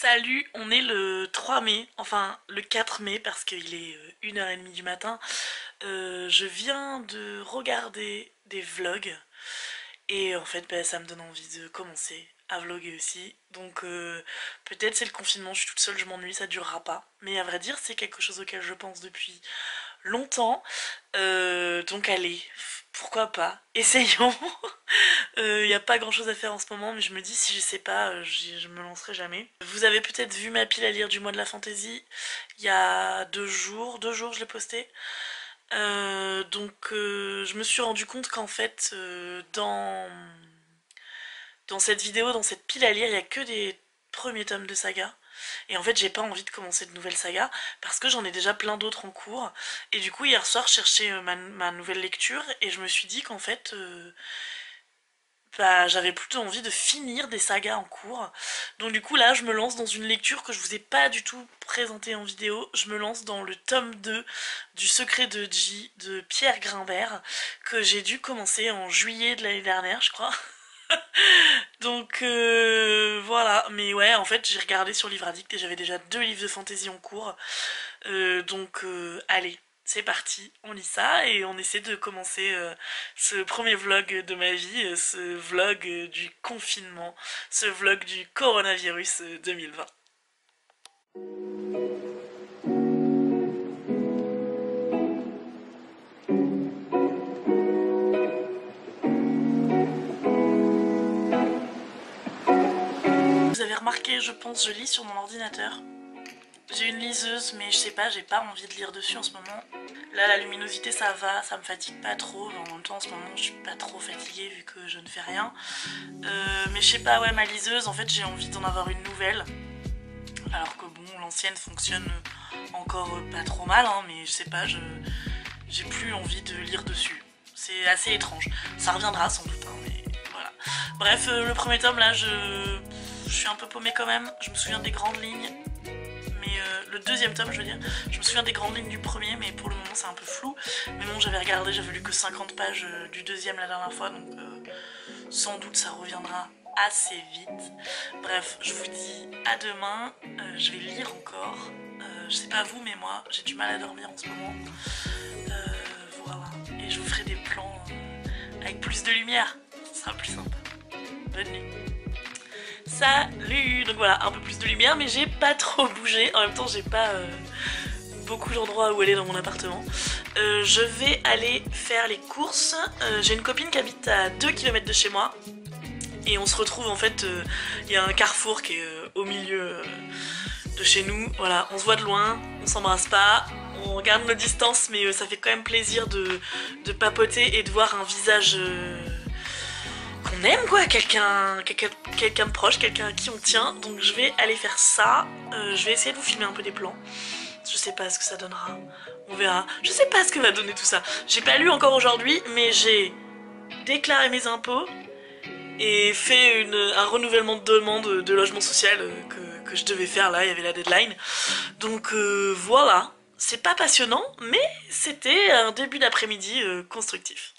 Salut, on est le 3 mai, enfin le 4 mai parce qu'il est 1h30 du matin. Je viens de regarder des vlogs et en fait ça me donne envie de commencer à vlogger aussi. Donc peut-être c'est le confinement, je suis toute seule, je m'ennuie, ça durera pas. Mais à vrai dire c'est quelque chose auquel je pense depuis longtemps. Donc allez, pourquoi pas, essayons. Y a pas grand chose à faire en ce moment, mais je me dis si je sais pas, je me lancerai jamais. Vous avez peut-être vu ma pile à lire du mois de la fantaisie il y a 2 jours je l'ai posté. Je me suis rendu compte qu'en fait dans cette vidéo, dans cette pile à lire, il y a que des premiers tomes de saga. Et en fait j'ai pas envie de commencer de nouvelles sagas parce que j'en ai déjà plein d'autres en cours. Et du coup hier soir je cherchais ma nouvelle lecture et je me suis dit qu'en fait j'avais plutôt envie de finir des sagas en cours. Donc du coup là je me lance dans une lecture que je vous ai pas du tout présentée en vidéo. Je me lance dans le tome 2 du Secret de J de Pierre Grimbert que j'ai dû commencer en juillet de l'année dernière je crois. Donc voilà, mais ouais en fait j'ai regardé sur Livre Addict et j'avais déjà 2 livres de fantasy en cours. Allez, c'est parti, on lit ça et on essaie de commencer ce premier vlog de ma vie, ce vlog du confinement, ce vlog du coronavirus 2020. Vous avez remarqué, je pense, je lis sur mon ordinateur. J'ai une liseuse, mais je sais pas, j'ai pas envie de lire dessus en ce moment. Là, la luminosité, ça va, ça me fatigue pas trop. En même temps, en ce moment, je suis pas trop fatiguée vu que je ne fais rien. Mais je sais pas, ouais, ma liseuse, en fait, j'ai envie d'en avoir une nouvelle. Alors que bon, l'ancienne fonctionne encore pas trop mal, hein, mais je sais pas, j'ai plus envie de lire dessus. C'est assez étrange. Ça reviendra sans doute, hein, mais voilà. Bref, le premier tome, là, je suis un peu paumée quand même. Je me souviens des grandes lignes. Le deuxième tome je veux dire, je me souviens des grandes lignes du premier mais pour le moment c'est un peu flou. Mais bon j'avais regardé, j'avais lu que 50 pages du deuxième la dernière fois donc sans doute ça reviendra assez vite. Bref, je vous dis à demain, je vais lire encore. Je sais pas vous mais moi j'ai du mal à dormir en ce moment. Voilà, et je vous ferai des plans avec plus de lumière, ce sera plus sympa. Bonne nuit. Salut! Donc voilà, un peu plus de lumière, mais j'ai pas trop bougé. En même temps, j'ai pas beaucoup d'endroits où aller dans mon appartement. Je vais aller faire les courses. J'ai une copine qui habite à 2 km de chez moi. Et on se retrouve en fait, il y a un carrefour qui est au milieu de chez nous. Voilà, on se voit de loin, on s'embrasse pas. On regarde nos distances, mais ça fait quand même plaisir de papoter et de voir un visage... qu'on aime quoi, quelqu'un de proche, quelqu'un à qui on tient. Donc je vais aller faire ça. Je vais essayer de vous filmer un peu des plans. Je sais pas ce que ça donnera, on verra. Je sais pas ce que va donner tout ça. J'ai pas lu encore aujourd'hui, mais j'ai déclaré mes impôts et fait un renouvellement de demande de logement social que je devais faire là, il y avait la deadline. Donc voilà, c'est pas passionnant, mais c'était un début d'après-midi constructif.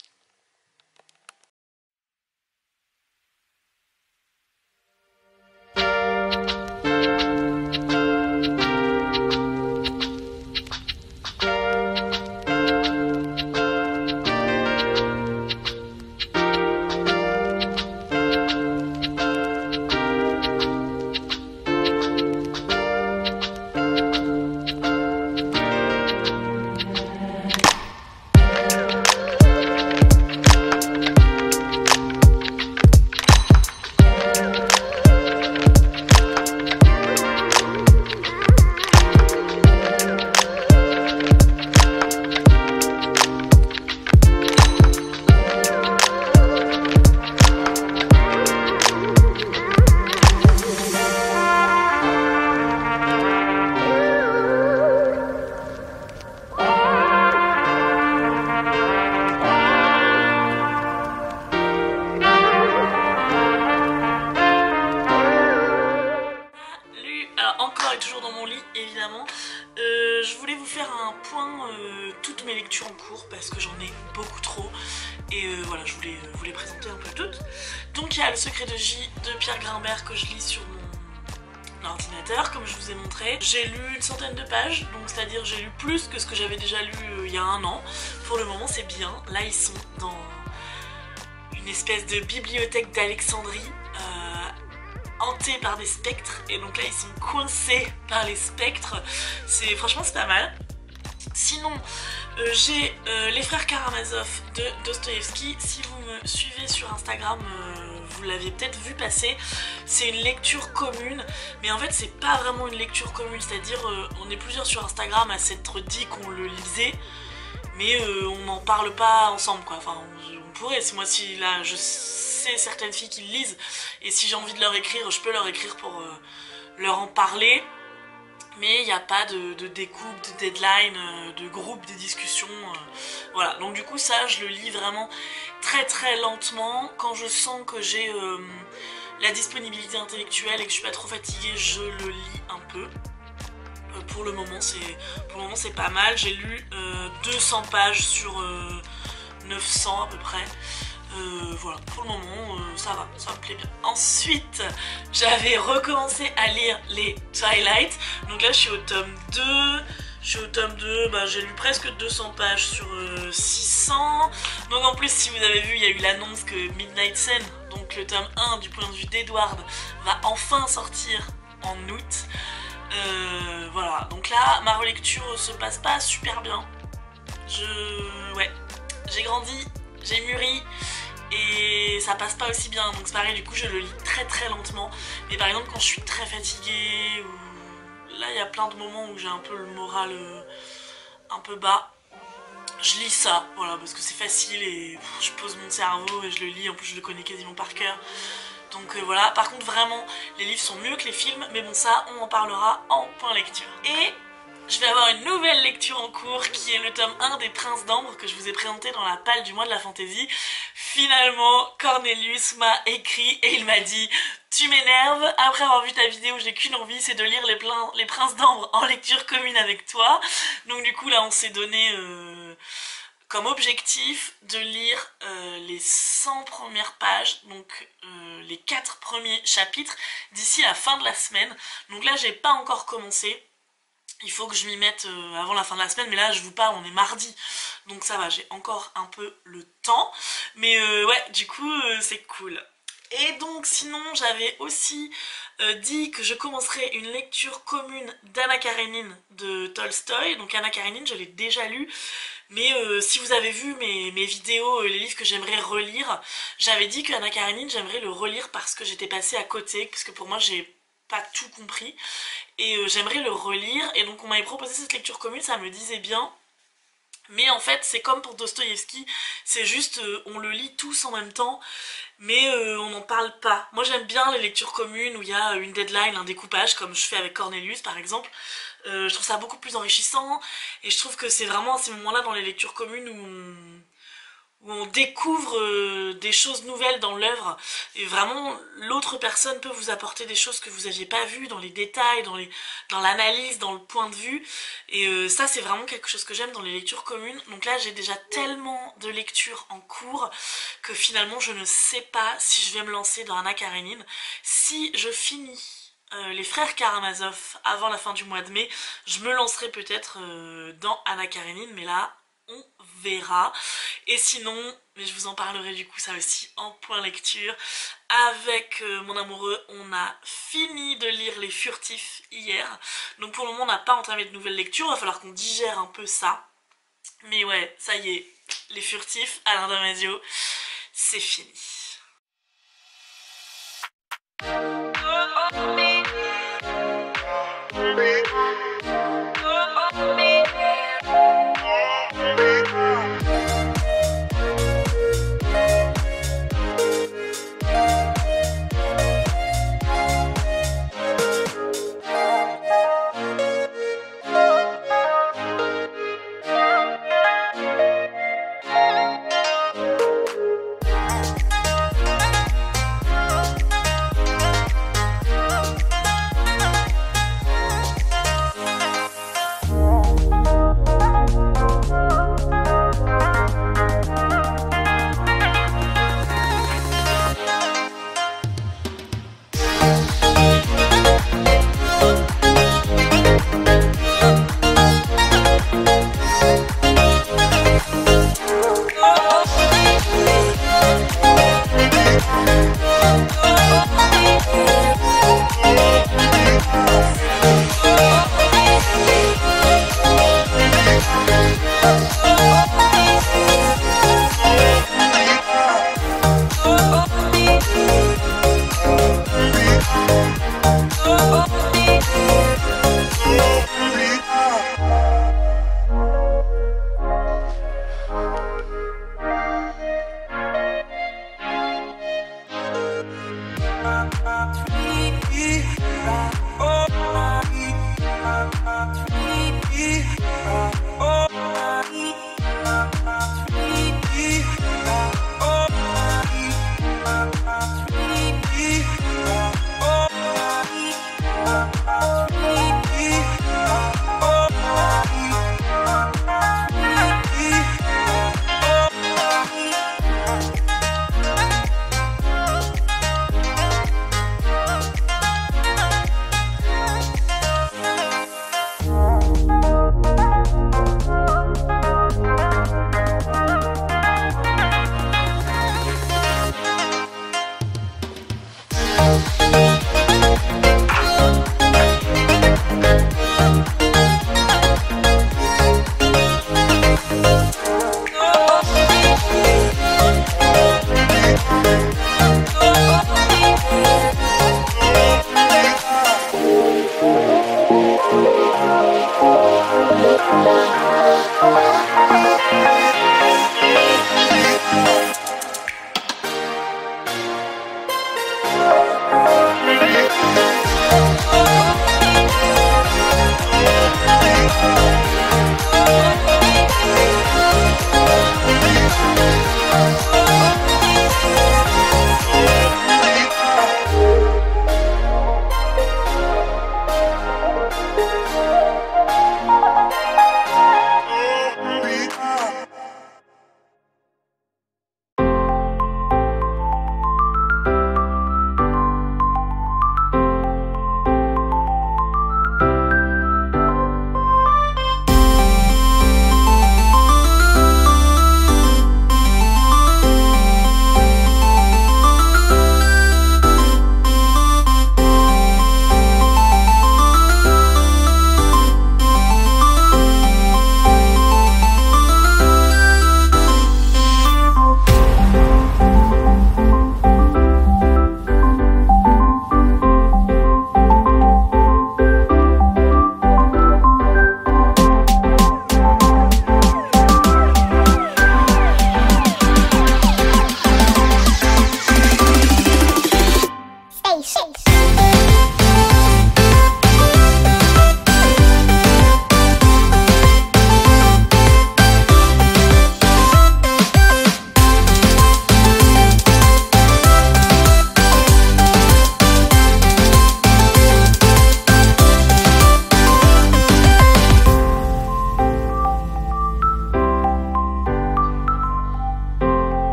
Évidemment, je voulais vous faire un point toutes mes lectures en cours parce que j'en ai beaucoup trop et voilà, je voulais vous les présenter un peu toutes. Donc il y a Le Secret de J de Pierre Grimbert que je lis sur mon l'ordinateur, comme je vous ai montré. J'ai lu une centaine de pages, donc c'est-à-dire j'ai lu plus que ce que j'avais déjà lu il y a un an. Pour le moment c'est bien. Là ils sont dans une espèce de bibliothèque d'Alexandrie, hantée par des spectres, et donc là ils sont coincés par les spectres. Franchement c'est pas mal. Sinon j'ai Les Frères Karamazov de Dostoïevski. Si vous me suivez sur Instagram, vous l'aviez peut-être vu passer. C'est une lecture commune, mais en fait c'est pas vraiment une lecture commune, c'est-à-dire on est plusieurs sur Instagram à s'être dit qu'on le lisait, mais on n'en parle pas ensemble quoi. Enfin on pourrait, si là je sais certaines filles qui le lisent, et si j'ai envie de leur écrire, je peux leur écrire pour leur en parler. Mais il n'y a pas de découpe, de deadline, de groupe, de discussion, voilà. Donc du coup ça je le lis vraiment très très lentement. Quand je sens que j'ai la disponibilité intellectuelle et que je suis pas trop fatiguée, je le lis un peu. Pour le moment c'est pas mal. J'ai lu 200 pages sur 900 à peu près. Voilà, pour le moment ça va, ça me plaît bien. Ensuite j'avais recommencé à lire les Twilight, donc là je suis au tome 2. J'ai lu presque 200 pages sur 600. Donc en plus, si vous avez vu, il y a eu l'annonce que Midnight Sun, donc le tome 1 du point de vue d'Edward, va enfin sortir en août. Voilà, donc là ma relecture se passe pas super bien. Ouais, j'ai grandi, j'ai mûri, et ça passe pas aussi bien, donc c'est pareil, du coup je le lis très très lentement. Mais par exemple quand je suis très fatiguée, ou là il y a plein de moments où j'ai un peu le moral un peu bas, je lis ça, voilà, parce que c'est facile et je pose mon cerveau et je le lis. En plus je le connais quasiment par cœur, donc voilà. Par contre vraiment les livres sont mieux que les films, mais bon ça on en parlera en point lecture. Et je vais avoir une nouvelle lecture en cours qui est le tome 1 des Princes d'Ambre que je vous ai présenté dans la palle du mois de la fantaisie. Finalement, Cornelius m'a écrit et il m'a dit « Tu m'énerves, après avoir vu ta vidéo, j'ai qu'une envie, c'est de lire les Princes d'Ambre en lecture commune avec toi. » Donc du coup là on s'est donné comme objectif de lire les 100 premières pages, donc les 4 premiers chapitres d'ici la fin de la semaine. Donc là j'ai pas encore commencé. Il faut que je m'y mette avant la fin de la semaine, mais là je vous parle, on est mardi, donc ça va, j'ai encore un peu le temps. Mais ouais, du coup c'est cool. Et donc sinon j'avais aussi dit que je commencerais une lecture commune d'Anna Karénine de Tolstoï. Donc Anna Karénine je l'ai déjà lu, mais si vous avez vu mes vidéos, les livres que j'aimerais relire, j'avais dit que Anna Karénine j'aimerais le relire parce que j'étais passée à côté, parce que pour moi j'ai pas tout compris, et j'aimerais le relire. Et donc on m'avait proposé cette lecture commune, ça me disait bien. Mais en fait c'est comme pour Dostoïevski, c'est juste on le lit tous en même temps, mais on n'en parle pas. Moi j'aime bien les lectures communes où il y a une deadline, un découpage, comme je fais avec Cornelius par exemple. Je trouve ça beaucoup plus enrichissant, et je trouve que c'est vraiment à ces moments-là dans les lectures communes où on découvre des choses nouvelles dans l'œuvre, et vraiment l'autre personne peut vous apporter des choses que vous n'aviez pas vues dans les détails, dans l'analyse, dans le point de vue, et ça c'est vraiment quelque chose que j'aime dans les lectures communes. Donc là j'ai déjà tellement de lectures en cours que finalement je ne sais pas si je vais me lancer dans Anna Karénine. Si je finis les Frères Karamazov avant la fin du mois de mai, je me lancerai peut-être dans Anna Karénine, mais là on verra. Et sinon, mais je vous en parlerai du coup ça aussi en point lecture, avec mon amoureux on a fini de lire Les Furtifs hier. Donc pour le moment on n'a pas entamé de nouvelles lectures, il va falloir qu'on digère un peu ça. Mais ouais, ça y est, Les Furtifs, Alain Damasio, c'est fini.